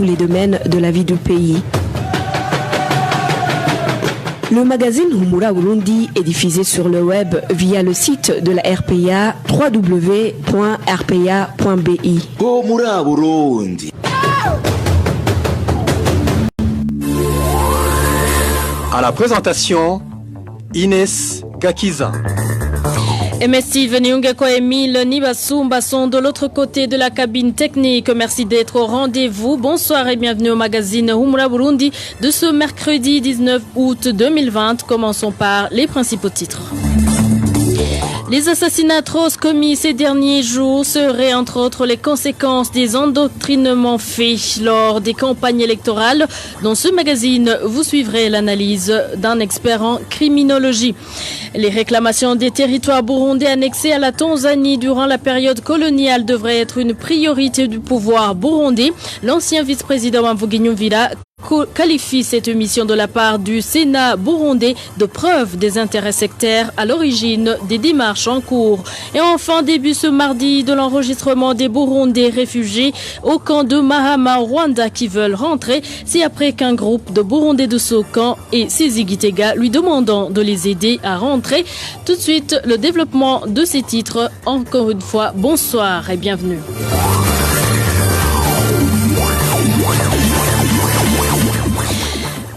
tous les domaines de la vie du pays. Le magazine Humura Burundi est diffusé sur le web via le site de la RPA www.rpa.bi. Humura Burundi. À la présentation, Inès Gakiza. Steve Nyungeko et Emile Nibasumba sont de l'autre côté de la cabine technique. Merci d'être au rendez-vous. Bonsoir et bienvenue au magazine Humura Burundi de ce mercredi 19 août 2020. Commençons par les principaux titres. Les assassinats atroces commis ces derniers jours seraient entre autres les conséquences des endoctrinements faits lors des campagnes électorales. Dans ce magazine, vous suivrez l'analyse d'un expert en criminologie. Les réclamations des territoires burundais annexés à la Tanzanie durant la période coloniale devraient être une priorité du pouvoir burundais. L'ancien vice-président Mvugi Nyumvira qualifie cette mission de la part du Sénat burundais de preuve des intérêts sectaires à l'origine des démarches en cours. Et enfin, début ce mardi de l'enregistrement des Burundais réfugiés au camp de Mahama au Rwanda qui veulent rentrer. C'est après qu'un groupe de Burundais de ce camp ait saisi Gitega lui demandant de les aider à rentrer. Tout de suite, le développement de ces titres. Encore une fois, bonsoir et bienvenue.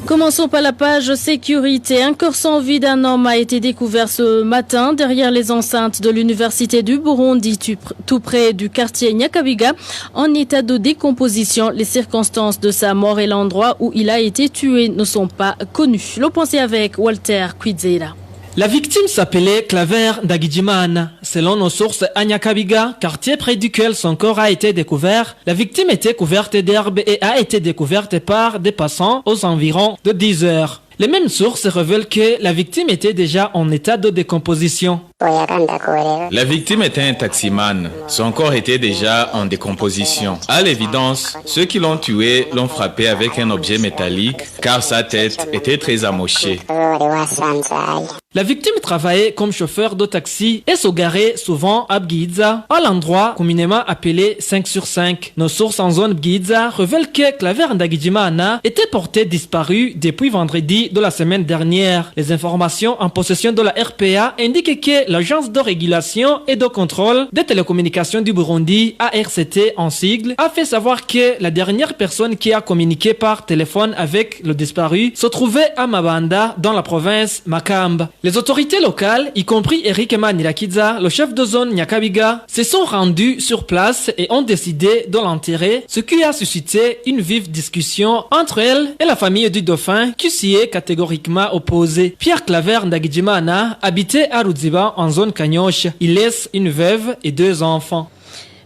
Commençons par la page sécurité. Un corps sans vie d'un homme a été découvert ce matin derrière les enceintes de l'université du Burundi, tout près du quartier Nyakabiga, en état de décomposition. Les circonstances de sa mort et l'endroit où il a été tué ne sont pas connus. Le point avec Walter Kwizera. La victime s'appelait Claver Ndagijimana. Selon nos sources à Nyakabiga, quartier près duquel son corps a été découvert, la victime était couverte d'herbe et a été découverte par des passants aux environs de 10 heures. Les mêmes sources révèlent que la victime était déjà en état de décomposition. La victime était un taximan. Son corps était déjà en décomposition. À l'évidence, ceux qui l'ont tué l'ont frappé avec un objet métallique car sa tête était très amochée. La victime travaillait comme chauffeur de taxi et se garait souvent à Bgiza, à l'endroit communément appelé 5 sur 5. Nos sources en zone Bgiza révèlent que Claver Ndagijimana était porté disparu depuis vendredi de la semaine dernière. Les informations en possession de la RPA indiquent que l'Agence de régulation et de contrôle des télécommunications du Burundi, ARCT en sigle, a fait savoir que la dernière personne qui a communiqué par téléphone avec le disparu se trouvait à Mabanda, dans la province Makamba. Les autorités locales, y compris Eric Manirakiza, le chef de zone Nyakabiga, se sont rendus sur place et ont décidé de l'enterrer, ce qui a suscité une vive discussion entre elle et la famille du dauphin qui s'y est catégoriquement opposée. Pierre Claver Ndagijimana habitait à Ruziba en zone Kanyosha. Il laisse une veuve et 2 enfants.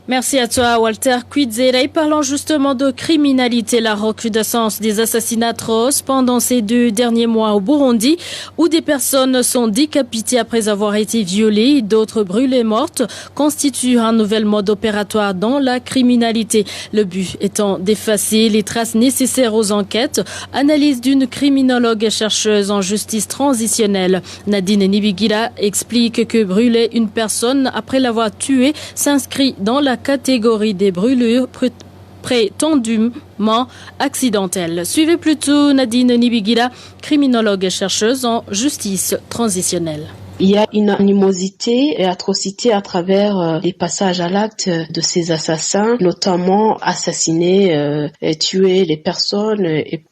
Merci à toi, Walter Kwizera. Et parlant justement de criminalité, la recrudescence des assassinats atroces pendant ces 2 derniers mois au Burundi, où des personnes sont décapitées après avoir été violées et d'autres brûlées mortes, constitue un nouvel mode opératoire dans la criminalité. Le but étant d'effacer les traces nécessaires aux enquêtes. Analyse d'une criminologue et chercheuse en justice transitionnelle. Nadine Nibigira explique que brûler une personne après l'avoir tuée s'inscrit dans la catégorie des brûlures prétendument accidentelles. Suivez plutôt Nadine Nibigira, criminologue et chercheuse en justice transitionnelle. Il y a une animosité et atrocité à travers les passages à l'acte de ces assassins, notamment assassiner et tuer les personnes.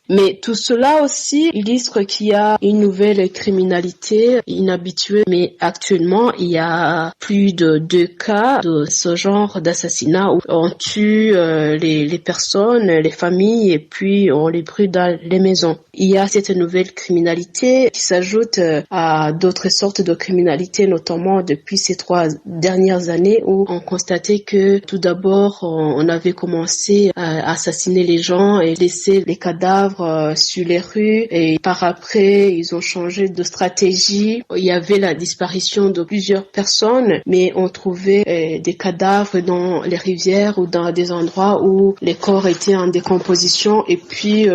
Mais tout cela aussi illustre qu'il y a une nouvelle criminalité inhabituée. Mais actuellement, il y a plus de 2 cas de ce genre d'assassinat où on tue les personnes, les familles et puis on les brûle dans les maisons. Il y a cette nouvelle criminalité qui s'ajoute à d'autres sortes de criminalité, notamment depuis ces 3 dernières années où on constatait que tout d'abord on avait commencé à assassiner les gens et laisser les cadavres sur les rues, et par après ils ont changé de stratégie. Il y avait la disparition de plusieurs personnes, mais on trouvait des cadavres dans les rivières ou dans des endroits où les corps étaient en décomposition, et puis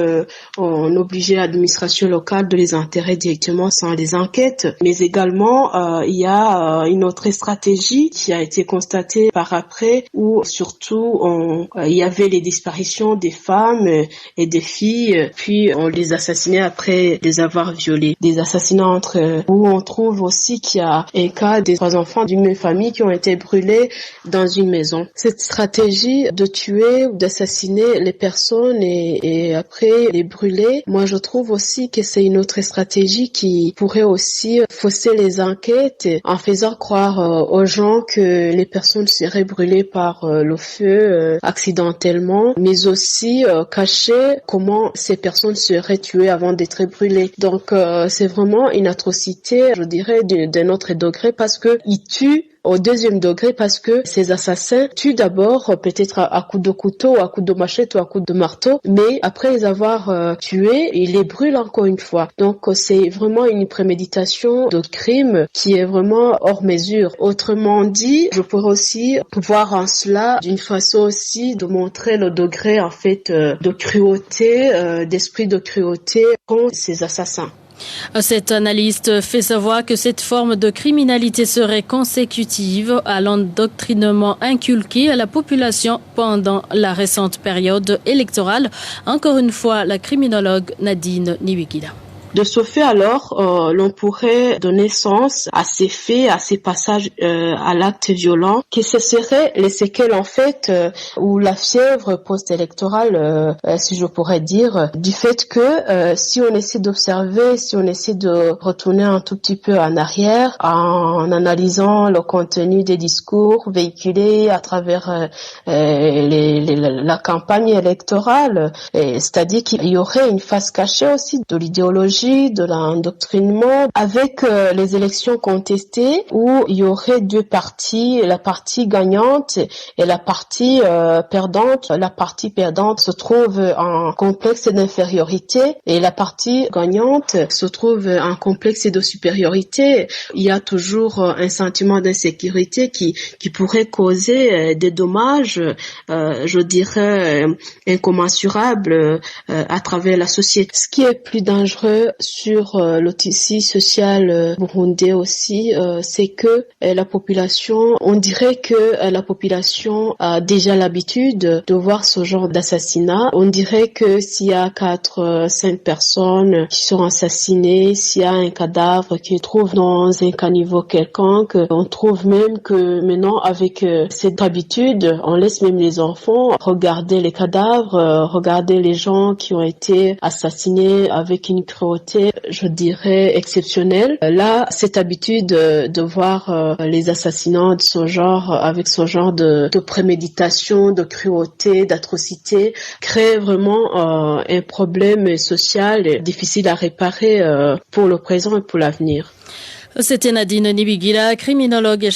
on obligeait l'administration locale de les enterrer directement sans les enquêtes. Mais également également, il y a une autre stratégie qui a été constatée par après, où surtout il y avait les disparitions des femmes et des filles, puis on les assassinait après les avoir violées. Des assassinats où on trouve aussi qu'il y a un cas des 3 enfants d'une même famille qui ont été brûlés dans une maison. Cette stratégie de tuer ou d'assassiner les personnes et après les brûler, moi je trouve aussi que c'est une autre stratégie qui pourrait aussi fausser les enquêtes en faisant croire aux gens que les personnes seraient brûlées par le feu accidentellement, mais aussi cacher comment ces personnes seraient tuées avant d'être brûlées. Donc c'est vraiment une atrocité, je dirais, d'un autre degré, parce que ils tuent au 2e degré, parce que ces assassins tuent d'abord peut-être à coups de couteau, à coups de machette ou à coups de marteau, mais après les avoir tués, ils les brûlent encore une fois. Donc c'est vraiment une préméditation de crime qui est vraiment hors mesure. Autrement dit, je pourrais aussi voir en cela d'une façon aussi de montrer le degré en fait de cruauté, d'esprit de cruauté contre ces assassins. Cet analyste fait savoir que cette forme de criminalité serait consécutive à l'endoctrinement inculqué à la population pendant la récente période électorale. Encore une fois, la criminologue Nadine Niwigila. De ce fait, alors, l'on pourrait donner sens à ces faits, à ces passages à l'acte violent, que ce seraient les séquelles, en fait, ou la fièvre post-électorale, si je pourrais dire, du fait que si on essaie d'observer, si on essaie de retourner un tout petit peu en arrière, en analysant le contenu des discours véhiculés à travers la campagne électorale, c'est-à-dire qu'il y aurait une face cachée aussi de l'idéologie, de l'endoctrinement, avec les élections contestées, où il y aurait 2 parties, la partie gagnante et la partie perdante. La partie perdante se trouve en complexe d'infériorité et la partie gagnante se trouve en complexe de supériorité. Il y a toujours un sentiment d'insécurité qui pourrait causer des dommages, je dirais, incommensurables à travers la société. Ce qui est plus dangereux sur le tissu social burundais aussi, c'est que la population, on dirait que la population a déjà l'habitude de voir ce genre d'assassinat. On dirait que s'il y a 4-5 personnes qui sont assassinées, s'il y a un cadavre qui se trouve dans un caniveau quelconque, on trouve même que maintenant, avec cette habitude, on laisse même les enfants regarder les cadavres, regarder les gens qui ont été assassinés avec une cruauté, je dirais, exceptionnelle. Là, cette habitude de voir les assassinats de ce genre, avec ce genre de préméditation, de cruauté, d'atrocité, crée vraiment un problème social difficile à réparer pour le présent et pour l'avenir. C'était Nadine Niwigila, criminologue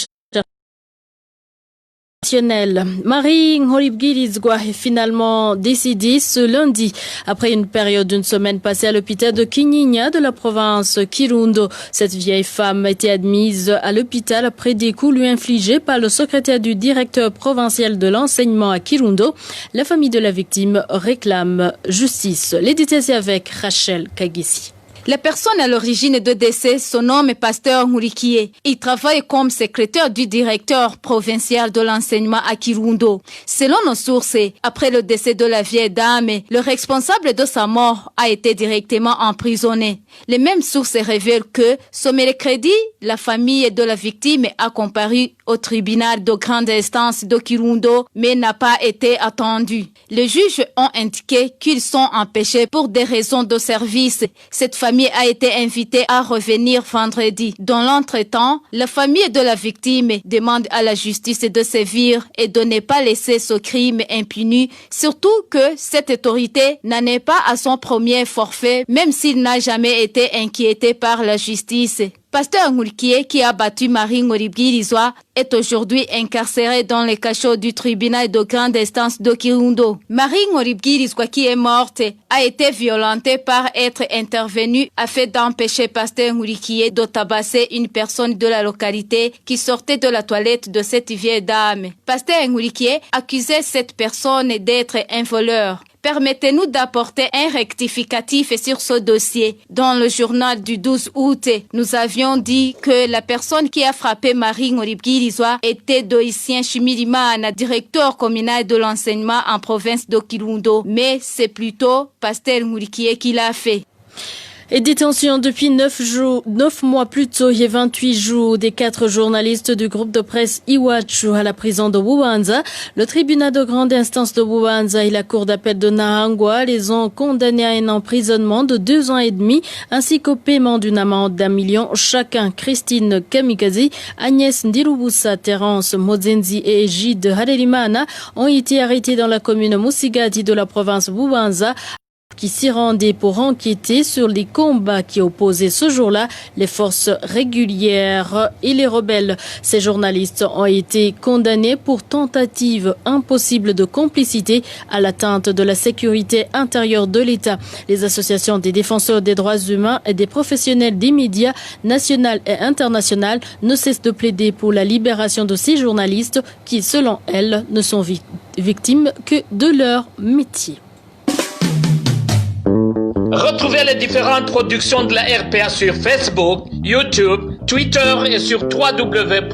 Marie Ngoribgirizgwa est finalement décédée ce lundi après une période d'une semaine passée à l'hôpital de Kinyinya de la province Kirundo. Cette vieille femme a été admise à l'hôpital après des coups lui infligés par le secrétaire du directeur provincial de l'enseignement à Kirundo. La famille de la victime réclame justice. Les détails avec Rachel Kagisi. La personne à l'origine de décès, son nom est Pasteur Ngurikie. Il travaille comme secrétaire du directeur provincial de l'enseignement à Kirundo. Selon nos sources, après le décès de la vieille dame, le responsable de sa mort a été directement emprisonné. Les mêmes sources révèlent que, ce mercredi, la famille de la victime a comparu au tribunal de grande instance de Kirundo, mais n'a pas été attendue. Les juges ont indiqué qu'ils sont empêchés pour des raisons de service. Cette famille a été invitée à revenir vendredi. Dans l'entretemps, la famille de la victime demande à la justice de sévir et de ne pas laisser ce crime impuni, surtout que cette autorité n'en est pas à son premier forfait, même s'il n'a jamais été inquiété par la justice. Pasteur Ngurikie, qui a battu Marie Ngoribgirizgwa, est aujourd'hui incarcéré dans les cachots du tribunal de grande instance de Kirundo. Marie Ngoribgirizgwa, qui est morte, a été violentée par être intervenue afin d'empêcher Pasteur Ngurikie de tabasser une personne de la localité qui sortait de la toilette de cette vieille dame. Pasteur Ngurikie accusait cette personne d'être un voleur. permettez-nous d'apporter un rectificatif sur ce dossier. Dans le journal du 12 août, nous avions dit que la personne qui a frappé Marie Ngoribwirizwa était Doïtien Chimirimana, directeur communal de l'enseignement en province de Kirundo. Mais c'est plutôt Pasteur Ngurikie qui l'a fait. Et détention depuis 9 mois plus tôt et 28 jours des 4 journalistes du groupe de presse Iwachu à la prison de Bubanza. Le tribunal de grande instance de Bubanza et la cour d'appel de Nahangwa les ont condamnés à un emprisonnement de 2 ans et demi ainsi qu'au paiement d'une amende d'1 million chacun. Christine Kamikazi, Agnès Ndirubusa, Terence Mozenzi et Egide Harerimana ont été arrêtés dans la commune Musigati de la province Bubanza, qui s'y rendait pour enquêter sur les combats qui opposaient ce jour-là les forces régulières et les rebelles. Ces journalistes ont été condamnés pour tentative impossible de complicité à l'atteinte de la sécurité intérieure de l'État. Les associations des défenseurs des droits humains et des professionnels des médias nationaux et internationaux ne cessent de plaider pour la libération de ces journalistes qui, selon elles, ne sont victimes que de leur métier. Retrouvez les différentes productions de la RPA sur Facebook, YouTube, Twitter et sur www.rpa.bi.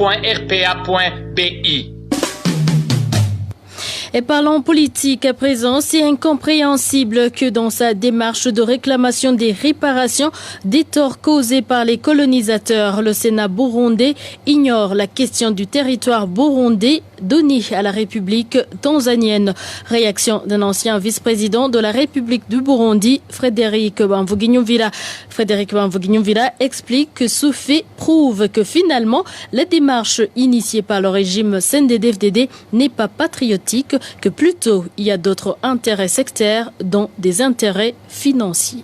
Et parlons politique à présent, c'est incompréhensible que dans sa démarche de réclamation des réparations des torts causés par les colonisateurs, le Sénat burundais ignore la question du territoire burundais donné à la République tanzanienne. Réaction d'un ancien vice-président de la République du Burundi, Frédéric Bamvuginyumvira. Frédéric Bamvuginyumvira explique que ce fait prouve que finalement, la démarche initiée par le régime CNDD-FDD n'est pas patriotique, que plutôt il y a d'autres intérêts sectaires, dont des intérêts financiers.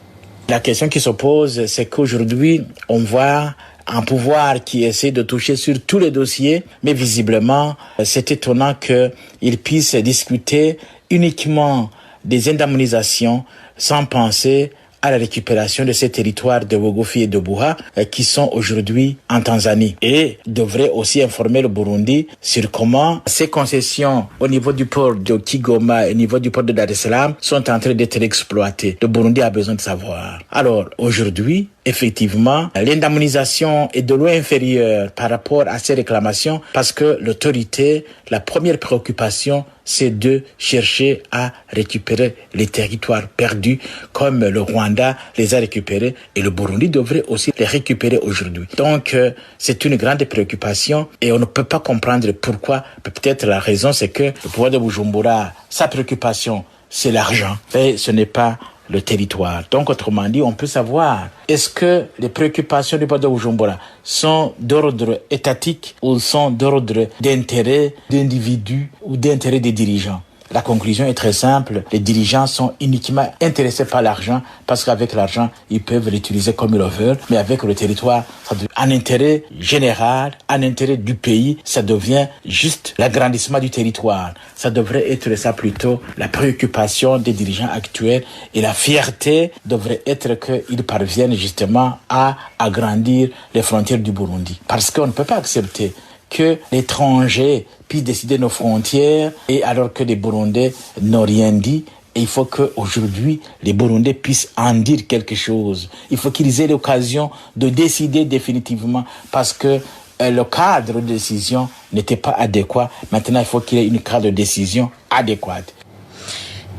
La question qui se pose, c'est qu'aujourd'hui, on voit un pouvoir qui essaie de toucher sur tous les dossiers, mais visiblement, c'est étonnant qu'il puisse discuter uniquement des indemnisations sans penser à la récupération de ces territoires de Bogofi et de Buha qui sont aujourd'hui en Tanzanie, et devrait aussi informer le Burundi sur comment ces concessions au niveau du port de Kigoma et au niveau du port de Dar es Salaam sont en train d'être exploitées. Le Burundi a besoin de savoir. Alors aujourd'hui, effectivement, l'indemnisation est de loin inférieure par rapport à ces réclamations parce que l'autorité, la première préoccupation, c'est de chercher à récupérer les territoires perdus comme le Rwanda les a récupérés, et le Burundi devrait aussi les récupérer aujourd'hui. Donc, c'est une grande préoccupation et on ne peut pas comprendre pourquoi. Peut-être la raison, c'est que le pouvoir de Bujumbura, sa préoccupation, c'est l'argent et ce n'est pas le territoire. Donc, autrement dit, on peut savoir, est-ce que les préoccupations du pouvoir de Bujumbura sont d'ordre étatique ou sont d'ordre d'intérêt d'individus ou d'intérêt des dirigeants? La conclusion est très simple. Les dirigeants sont uniquement intéressés par l'argent parce qu'avec l'argent, ils peuvent l'utiliser comme ils le veulent. Mais avec le territoire, ça devient un intérêt général, un intérêt du pays. Ça devient juste l'agrandissement du territoire. Ça devrait être ça plutôt la préoccupation des dirigeants actuels, et la fierté devrait être qu'ils parviennent justement à agrandir les frontières du Burundi. Parce qu'on ne peut pas accepter que l'étranger puisse décider nos frontières, et alors que les Burundais n'ont rien dit. Et il faut qu'aujourd'hui, les Burundais puissent en dire quelque chose. Il faut qu'ils aient l'occasion de décider définitivement, parce que le cadre de décision n'était pas adéquat. Maintenant, il faut qu'il y ait une cadre de décision adéquate.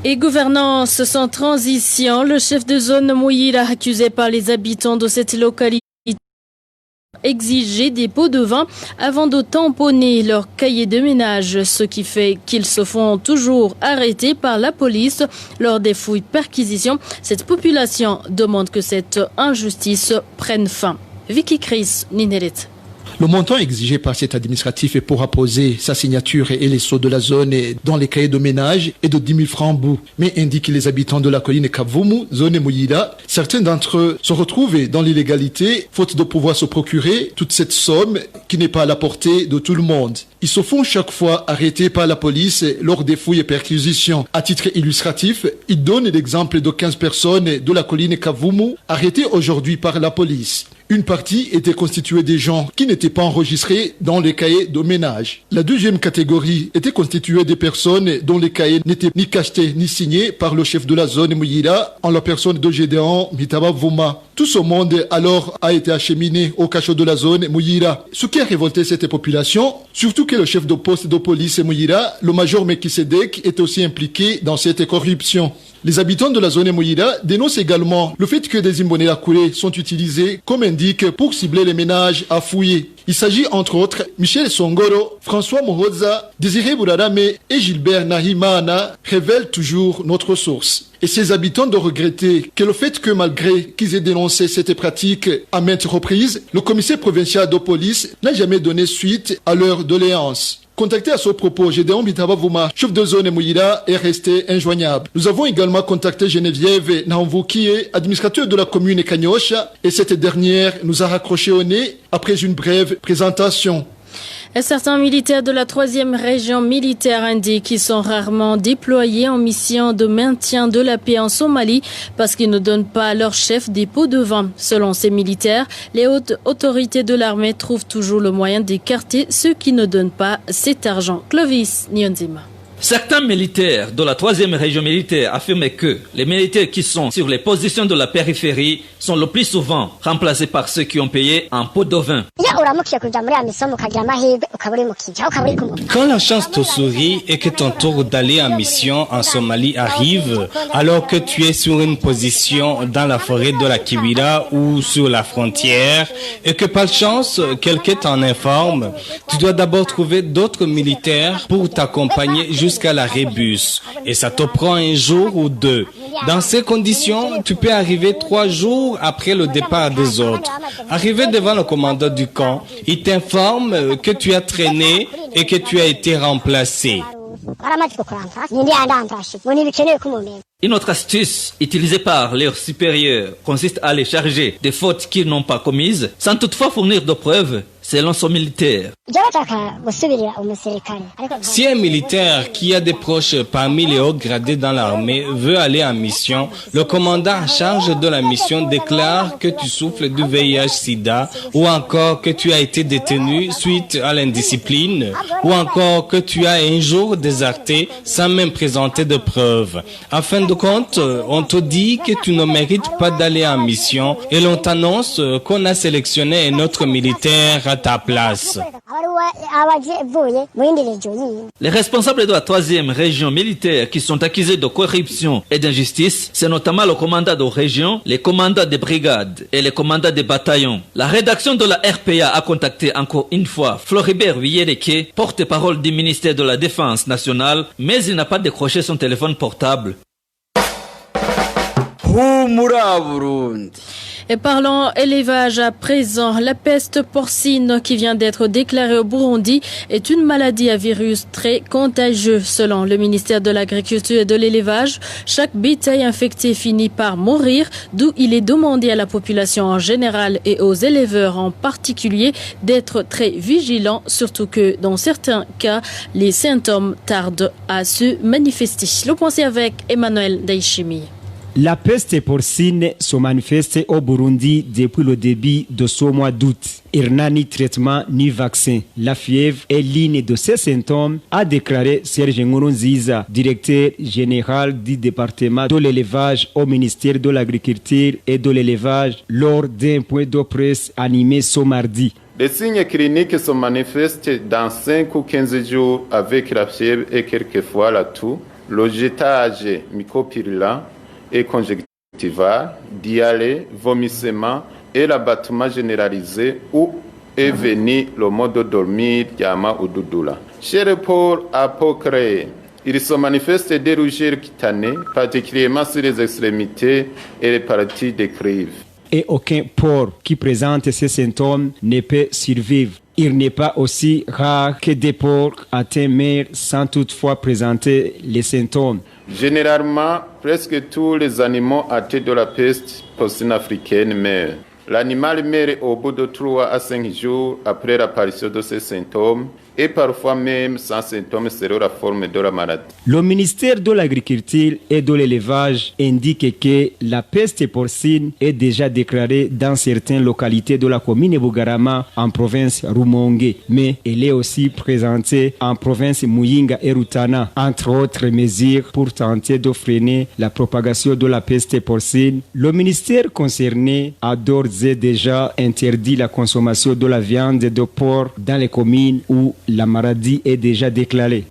Et gouvernance sans transition, le chef de zone Mouyira, accusé par les habitants de cette localité, exiger des pots de vin avant de tamponner leur cahier de ménage, ce qui fait qu'ils se font toujours arrêter par la police lors des fouilles perquisitions. Cette population demande que cette injustice prenne fin. Vicky Chris, Nineret. Le montant exigé par cet administratif est pour apposer sa signature et les sceaux de la zone dans les cahiers de ménage est de 10 000 francs bout. Mais indiquent les habitants de la colline Kavumu, zone Mouyira, certains d'entre eux se retrouvent dans l'illégalité, faute de pouvoir se procurer toute cette somme qui n'est pas à la portée de tout le monde. Ils se font chaque fois arrêter par la police lors des fouilles et perquisitions. À titre illustratif, ils donnent l'exemple de 15 personnes de la colline Kavumu arrêtées aujourd'hui par la police. Une partie était constituée des gens qui n'étaient pas enregistrés dans les cahiers de ménage. La deuxième catégorie était constituée des personnes dont les cahiers n'étaient ni cachetés ni signés par le chef de la zone Mouyira en la personne de Gédéon Mitaba Vouma. Tout ce monde alors a été acheminé au cachot de la zone Mouyira. Ce qui a révolté cette population, surtout que le chef de poste de police Mouyira, le major Mekisedek, est aussi impliqué dans cette corruption. Les habitants de la zone Mouyira dénoncent également le fait que des Imbonerakure sont utilisés comme indique pour cibler les ménages à fouiller. Il s'agit entre autres Michel Songoro, François Mohoza, Désiré Bourarame et Gilbert Nahimana révèlent toujours notre source. Et ces habitants de regretter que le fait que malgré qu'ils aient dénoncé cette pratique à maintes reprises, le commissaire provincial de police n'a jamais donné suite à leur doléance. Contacté à ce propos, Gédéon Bitaba Vouma, chef de zone Mouyira, est resté injoignable. Nous avons également contacté Geneviève Nahamvukie, administrateur de la commune Kanyosha, et cette dernière nous a raccroché au nez après une brève présentation. Et certains militaires de la 3e région militaire indiquent qu'ils sont rarement déployés en mission de maintien de la paix en Somalie parce qu'ils ne donnent pas à leur chef des pots de vin. Selon ces militaires, les hautes autorités de l'armée trouvent toujours le moyen d'écarter ceux qui ne donnent pas cet argent. Clovis Nyonzima. Certains militaires de la 3e région militaire affirment que les militaires qui sont sur les positions de la périphérie sont le plus souvent remplacés par ceux qui ont payé un pot de vin. Quand la chance te sourit et que ton tour d'aller en mission en Somalie arrive, alors que tu es sur une position dans la forêt de la Kibira ou sur la frontière et que par chance quelqu'un t'en informe, tu dois d'abord trouver d'autres militaires pour t'accompagner jusqu'à la rébus et ça te prend un jour ou deux. Dans ces conditions, tu peux arriver 3 jours après le départ des autres. Arrivé devant le commandant du camp, il t'informe que tu as traîné et que tu as été remplacé. Une autre astuce utilisée par leurs supérieurs consiste à les charger des fautes qu'ils n'ont pas commises sans toutefois fournir de preuves. Selon son militaire. Si un militaire qui a des proches parmi les hauts gradés dans l'armée veut aller en mission, le commandant en charge de la mission déclare que tu souffres du VIH-Sida ou encore que tu as été détenu suite à l'indiscipline ou encore que tu as un jour déserté sans même présenter de preuves. En fin de compte, on te dit que tu ne mérites pas d'aller en mission et l'on t'annonce qu'on a sélectionné un autre militaire à ta place. Les responsables de la 3e région militaire qui sont accusés de corruption et d'injustice, c'est notamment le commandant de région, les commandants des brigades et les commandants des bataillons. La rédaction de la RPA a contacté encore une fois Floribert Wiyeleke, porte-parole du ministère de la Défense nationale, mais il n'a pas décroché son téléphone portable. Et parlons élevage à présent, la peste porcine qui vient d'être déclarée au Burundi est une maladie à virus très contagieux. Selon le ministère de l'Agriculture et de l'Élevage, chaque bétail infecté finit par mourir, d'où il est demandé à la population en général et aux éleveurs en particulier d'être très vigilants, surtout que dans certains cas, les symptômes tardent à se manifester. Le point c'est avec Emmanuel Daishimi. La peste porcine se manifeste au Burundi depuis le début de ce mois d'août. Il n'a ni traitement ni vaccin. La fièvre est l'une de ces symptômes, a déclaré Serge Nkurunziza, directeur général du département de l'élevage au ministère de l'Agriculture et de l'Élevage, lors d'un point de presse animé ce mardi. Les signes cliniques se manifestent dans 5 ou 15 jours avec la fièvre et quelquefois la toux, le jetage mycopurulent et conjonctival, diarrhée, vomissement et l'abattement généralisé où est venu le mode de dormir, yama ou doudoula. Chez le porc apocréé, il se manifeste des rougeurs cutanées, particulièrement sur les extrémités et les parties des griffes. Et aucun porc qui présente ces symptômes ne peut survivre. Il n'est pas aussi rare que des porcs atteints meurent sans toutefois présenter les symptômes. Généralement, presque tous les animaux atteints de la peste porcine africaine meurent. L'animal meurt au bout de 3 à 5 jours après l'apparition de ces symptômes et parfois même sans symptômes selon la forme de la maladie. Le ministère de l'Agriculture et de l'Élevage indique que la peste porcine est déjà déclarée dans certaines localités de la commune de Bugarama en province Rumongue, mais elle est aussi présentée en province Muyinga et Rutana, entre autres mesures pour tenter de freiner la propagation de la peste porcine. Le ministère concerné a d'ores et déjà interdit la consommation de la viande de porc dans les communes où la maladie est déjà déclarée.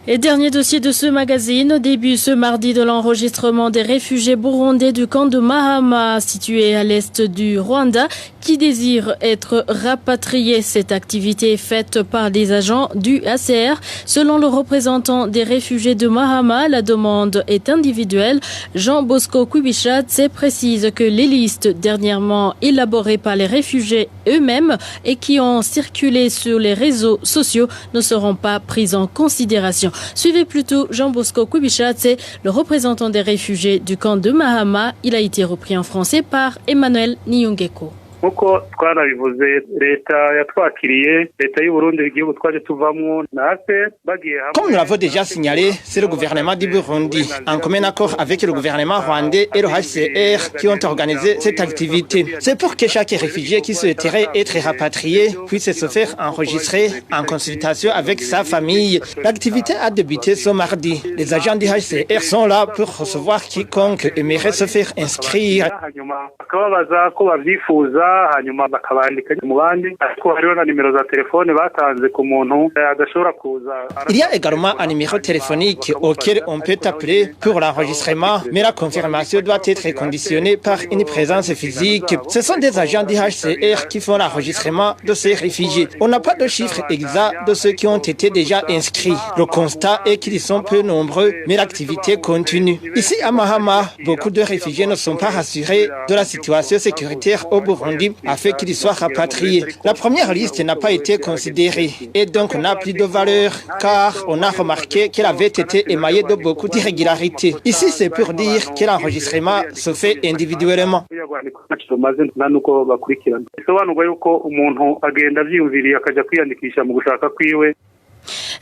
Et dernier dossier de ce magazine, début ce mardi de l'enregistrement des réfugiés burundais du camp de Mahama, situé à l'est du Rwanda, qui désirent être rapatriés. Cette activité est faite par des agents du HCR. Selon le représentant des réfugiés de Mahama, la demande est individuelle. Jean Bosco Kubichatse précise que les listes dernièrement élaborées par les réfugiés eux-mêmes et qui ont circulé sur les réseaux sociaux ne seront pas prises en considération. Suivez plutôt Jean Bosco Kubichatse, le représentant des réfugiés du camp de Mahama. Il a été repris en français par Emmanuel Niyongeko. Comme nous l'avons déjà signalé, c'est le gouvernement du Burundi, en commun accord avec le gouvernement rwandais et le HCR, qui ont organisé cette activité. C'est pour que chaque réfugié qui souhaiterait être rapatrié puisse se faire enregistrer en consultation avec sa famille. L'activité a débuté ce mardi. Les agents du HCR sont là pour recevoir quiconque aimerait se faire inscrire. Il y a également un numéro téléphonique auquel on peut appeler pour l'enregistrement, mais la confirmation doit être conditionnée par une présence physique. Ce sont des agents du HCR qui font l'enregistrement de ces réfugiés. On n'a pas de chiffre exact de ceux qui ont été déjà inscrits. Le constat est qu'ils sont peu nombreux, mais l'activité continue. Ici à Mahama, beaucoup de réfugiés ne sont pas rassurés de la situation sécuritaire au Burundi afin qu'ils soient rapatriés. La première liste n'a pas été considérée et donc n'a plus de valeur car on a remarqué qu'elle avait été émaillée de beaucoup d'irrégularités. Ici, c'est pour dire que l'enregistrement se fait individuellement.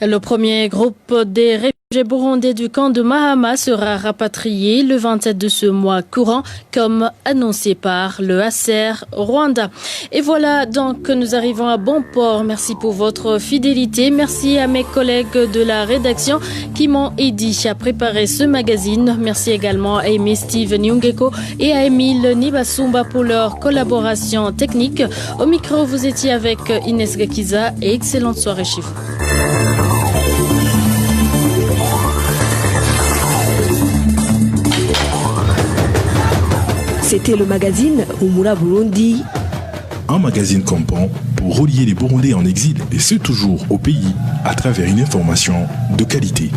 Le premier groupe des réfugiés burundais du camp de Mahama sera rapatrié le 27 de ce mois courant, comme annoncé par le HCR Rwanda. Et voilà donc que nous arrivons à bon port. Merci pour votre fidélité. Merci à mes collègues de la rédaction qui m'ont aidé à préparer ce magazine. Merci également à Aimé Steve Nyungeko et à Emile Nibasumba pour leur collaboration technique. Au micro, vous étiez avec Inès Gakiza et excellente soirée chez vous. C'était le magazine Humura Burundi. Un magazine campant pour relier les Burundais en exil et ceux toujours au pays à travers une information de qualité.